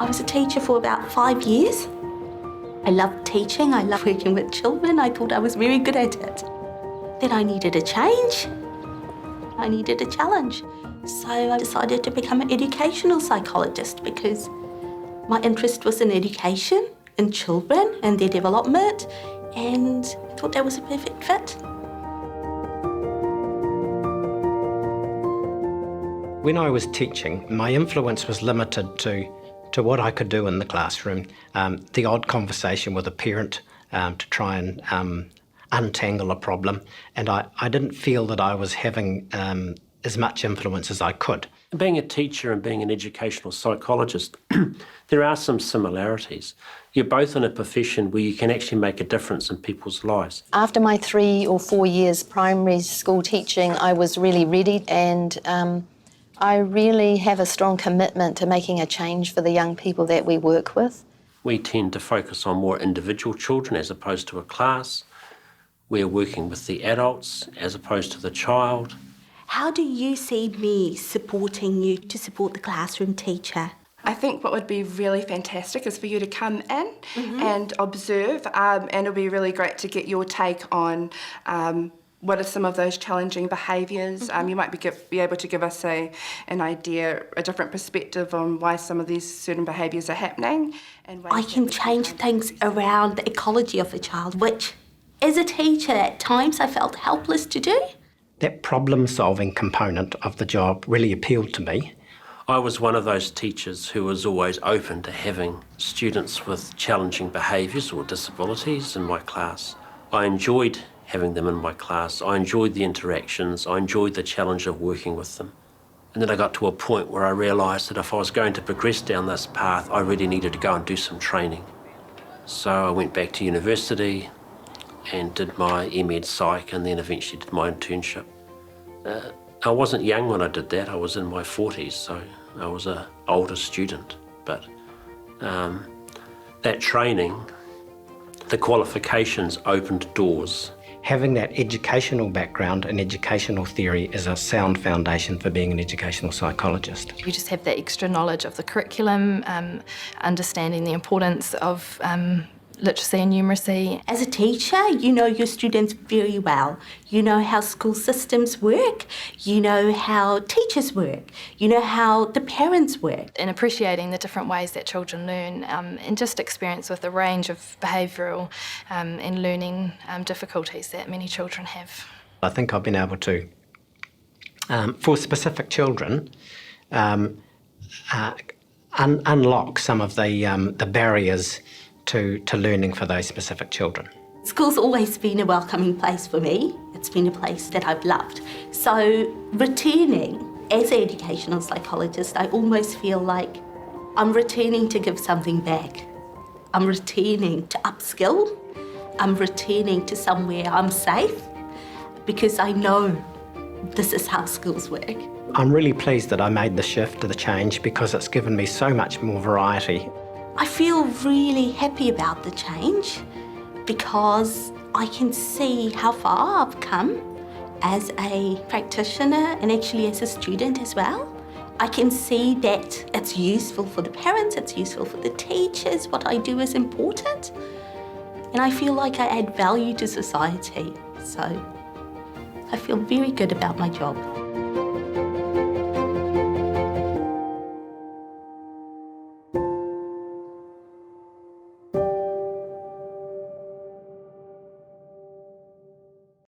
was a teacher for about 5 years. I loved teaching, I loved working with children. I thought I was very good at it. Then I needed a change. I needed a challenge. So I decided to become an educational psychologist because my interest was in education, in children and their development, and I thought that was a perfect fit. When I was teaching, my influence was limited to what I could do in the classroom. The odd conversation with a parent to try and untangle a problem, and I didn't feel that I was having as much influence as I could. Being a teacher and being an educational psychologist, there are some similarities. You're both in a profession where you can actually make a difference in people's lives. After my 3 or 4 years primary school teaching, I was really ready, and I really have a strong commitment to making a change for the young people that we work with. We tend to focus on more individual children as opposed to a class. We're working with the adults as opposed to the child. How do you see me supporting you to support the classroom teacher? I think what would be really fantastic is for you to come in and observe, and it'll be really great to get your take on what are some of those challenging behaviours. You might be able to give us an idea, a different perspective on why some of these certain behaviours are happening. And I can change things around the ecology of a child, which as a teacher at times I felt helpless to do. That problem-solving component of the job really appealed to me. I was one of those teachers who was always open to having students with challenging behaviours or disabilities in my class. I enjoyed having them in my class. I enjoyed the interactions. I enjoyed the challenge of working with them. And then I got to a point where I realised that if I was going to progress down this path, I really needed to go and do some training. So I went back to university and did my MEd Psych, and then eventually did my internship. I wasn't young when I did that. I was in my 40s, so I was an older student. But that training, the qualifications opened doors. Having that educational background and educational theory is a sound foundation for being an educational psychologist. You just have that extra knowledge of the curriculum, understanding the importance of literacy and numeracy. As a teacher, you know your students very well. You know how school systems work, you know how teachers work, you know how the parents work. And appreciating the different ways that children learn, and just experience with a range of behavioural and learning difficulties that many children have. I think I've been able to, for specific children, unlock some of the barriers to learning for those specific children. School's always been a welcoming place for me. It's been a place that I've loved. So returning as an educational psychologist, I almost feel like I'm returning to give something back. I'm returning to upskill. I'm returning to somewhere I'm safe because I know this is how schools work. I'm really pleased that I made the shift to the change because it's given me so much more variety. I feel really happy about the change because I can see how far I've come as a practitioner and actually as a student as well. I can see that it's useful for the parents, it's useful for the teachers, what I do is important. And I feel like I add value to society. So I feel very good about my job.